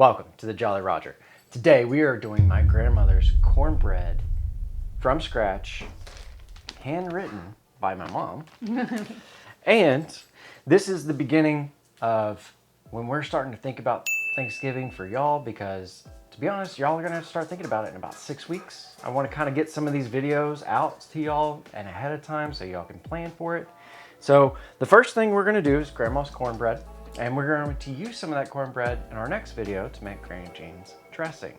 Welcome to the Jolly Roger. Today we are doing my grandmother's cornbread from scratch, handwritten by my mom. And this is the beginning of when we're starting to think about Thanksgiving for y'all, because to be honest, y'all are gonna have to start thinking about it in about 6 weeks. I wanna kind of get some of these videos out to y'all and ahead of time so y'all can plan for it. So the first thing we're gonna do is grandma's cornbread. And we're going to use some of that cornbread in our next video to make Granny Jean's dressing.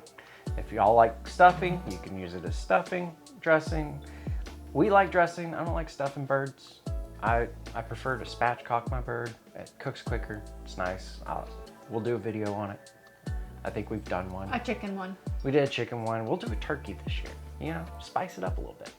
If y'all like stuffing, you can use it as stuffing, dressing. We like dressing. I don't like stuffing birds. I prefer to spatchcock my bird. It cooks quicker. It's nice. We'll do a video on it. I think we've done one. A chicken one. We did a chicken one. We'll do a turkey this year. You know, spice it up a little bit.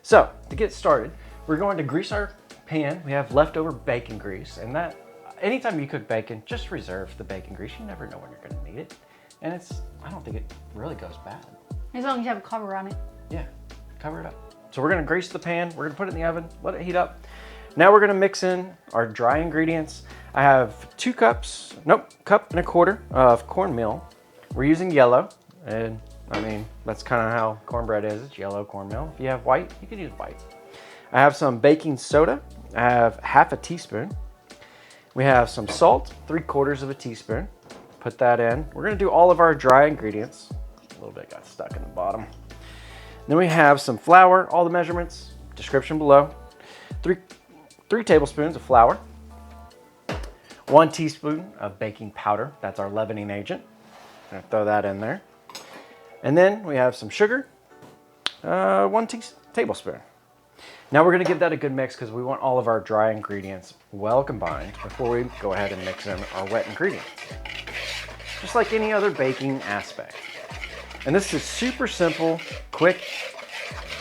So to get started, we're going to grease our pan. We have leftover bacon grease, and that anytime you cook bacon, just reserve the bacon grease. You never know when you're gonna need it. And I don't think it really goes bad. As long as you have a cover on it. Yeah, cover it up. So we're gonna grease the pan, we're gonna put it in the oven, let it heat up. Now we're gonna mix in our dry ingredients. I have 2 cups, cup and a quarter of cornmeal. We're using yellow, and I mean, that's kind of how cornbread is, it's yellow cornmeal. If you have white, you can use white. I have some baking soda. I have half a teaspoon. We have some salt, 3/4 of a teaspoon. Put that in. We're gonna do all of our dry ingredients. A little bit got stuck in the bottom. Then we have some flour, all the measurements, description below. 3 tablespoons of flour. 1 teaspoon of baking powder. That's our leavening agent. I'm gonna throw that in there. And then we have some sugar, 1 tablespoon. Now we're gonna give that a good mix because we want all of our dry ingredients well combined before we go ahead and mix in our wet ingredients. Just like any other baking aspect. And this is super simple, quick,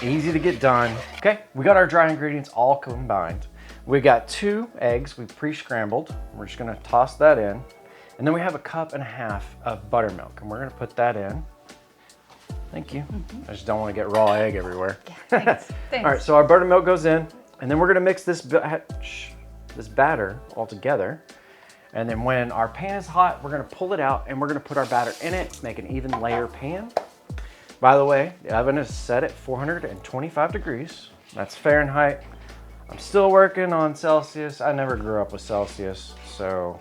easy to get done. Okay, we got our dry ingredients all combined. We got 2 eggs we pre-scrambled. We're just gonna toss that in. And then we have 1.5 cups of buttermilk, and we're gonna put that in. Thank you. I just don't want to get raw egg everywhere. Yeah, thanks. All right, so our buttermilk goes in, and then we're gonna mix this batter all together. And then when our pan is hot, we're gonna pull it out and we're gonna put our batter in it, make an even layer pan. By the way, the oven is set at 425 degrees. That's Fahrenheit. I'm still working on Celsius. I never grew up with Celsius, so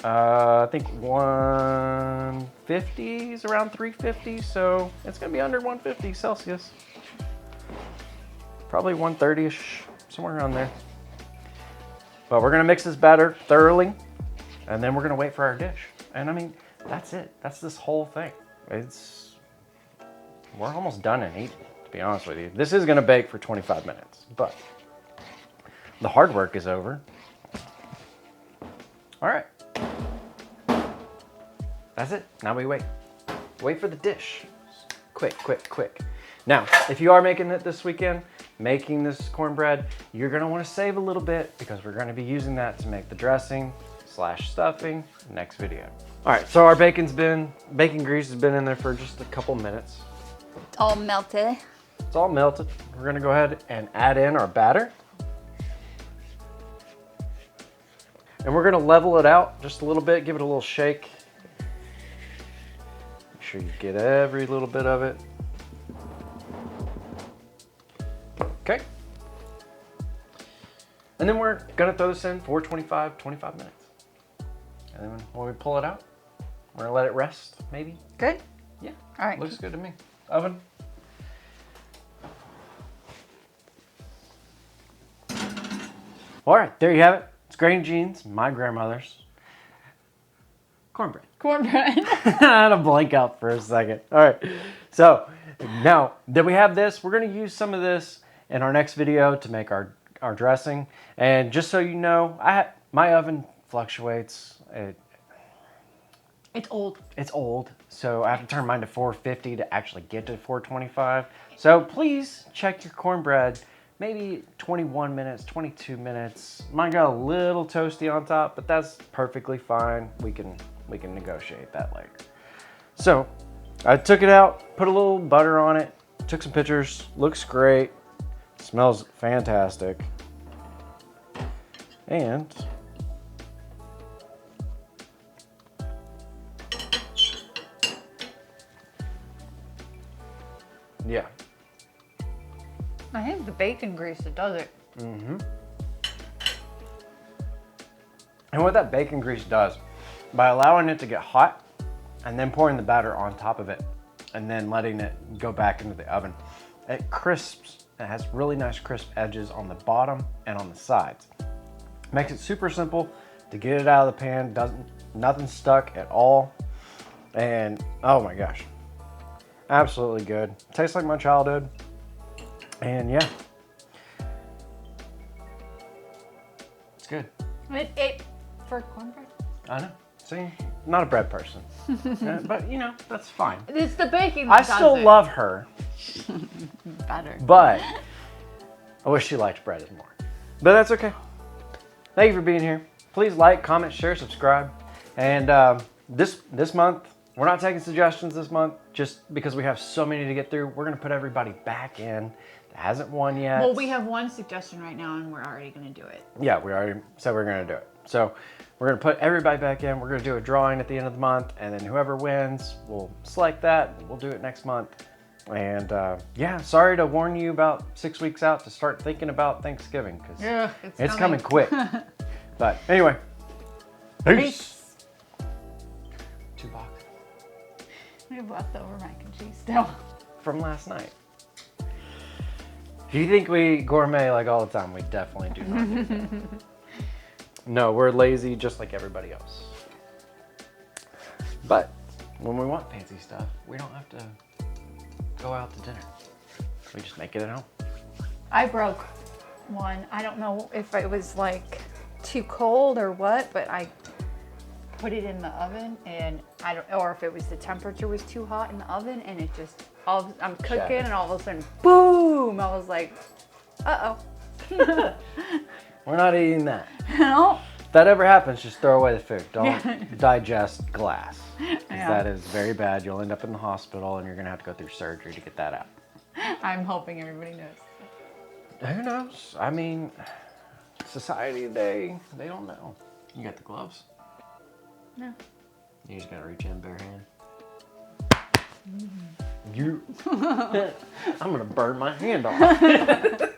I think 150 is around 350, so it's gonna be under 150 Celsius. Probably 130-ish, somewhere around there. But we're gonna mix this batter thoroughly, and then we're gonna wait for our dish. And I mean, that's it. That's this whole thing. We're almost done and eating, to be honest with you. This is gonna bake for 25 minutes, but the hard work is over. All right. That's it. Now we wait. Wait for the dish. Quick, quick, quick. Now, if you are making it this weekend, making this cornbread, you're gonna wanna save a little bit because we're gonna be using that to make the dressing / stuffing next video. All right, so our bacon grease has been in there for just a couple minutes. It's all melted. It's all melted. We're gonna go ahead and add in our batter. And we're gonna level it out just a little bit, give it a little shake. Make sure you get every little bit of it. Okay. And then we're gonna throw this in for 25 minutes. And then when we pull it out, we're gonna let it rest, maybe. Good? Yeah. All right. Looks good to me. Oven. All right, there you have it. It's Granny Jean's, my grandmother's cornbread. Cornbread. I had a blank out for a second. All right, so now that we have this, we're gonna use some of this in our next video to make our dressing. And just so you know, my oven fluctuates. It's old. It's old, so I have to turn mine to 450 to actually get to 425. So please check your cornbread. Maybe 21 minutes, 22 minutes. Mine got a little toasty on top, but that's perfectly fine. We can negotiate that later. So I took it out, put a little butter on it, took some pictures, looks great, smells fantastic. And Yeah. I think the bacon grease that does it. Mm-hmm. And what that bacon grease does, by allowing it to get hot and then pouring the batter on top of it and then letting it go back into the oven, it crisps. It has really nice crisp edges on the bottom and on the sides. Makes it super simple to get it out of the pan. Nothing stuck at all. And oh my gosh, absolutely good. Tastes like my childhood. And yeah, it's good. It for cornbread. I know. See, not a bread person, but you know, that's fine. It's the bacon. I That does still it. love her, Better. but I wish she liked bread more. But that's okay. Thank you for being here. Please like, comment, share, subscribe. And this month, we're not taking suggestions this month just because we have so many to get through. We're going to put everybody back in that hasn't won yet. Well, we have one suggestion right now, and we're already going to do it. Yeah, we already said we're going to do it. So we're going to put everybody back in. We're going to do a drawing at the end of the month, and then whoever wins, we'll select that. We'll do it next month. And yeah, sorry to warn you about 6 weeks out to start thinking about Thanksgiving because Yeah, it's coming quick. But anyway, peace. 2 boxes We have leftover mac and cheese still. from last night. If you think we gourmet like all the time, we definitely do not do that. No, we're lazy just like everybody else. But when we want fancy stuff, we don't have to go out to dinner. We just make it at home. I broke one. I don't know if it was like too cold or what, but I put it in the oven and I don't, or if it was the temperature was too hot in the oven and it just, I'm cooking Shattered. and all of a sudden, boom! I was like, uh-oh. We're not eating that. No. If that ever happens, just throw away the food. Don't Yeah. digest glass. 'Cause Yeah. that is very bad. You'll end up in the hospital and you're going to have to go through surgery to get that out. I'm hoping everybody knows. Who knows? I mean, society today, they don't know. You got the gloves? No. You just gotta reach in bare hand. You. I'm gonna burn my hand off.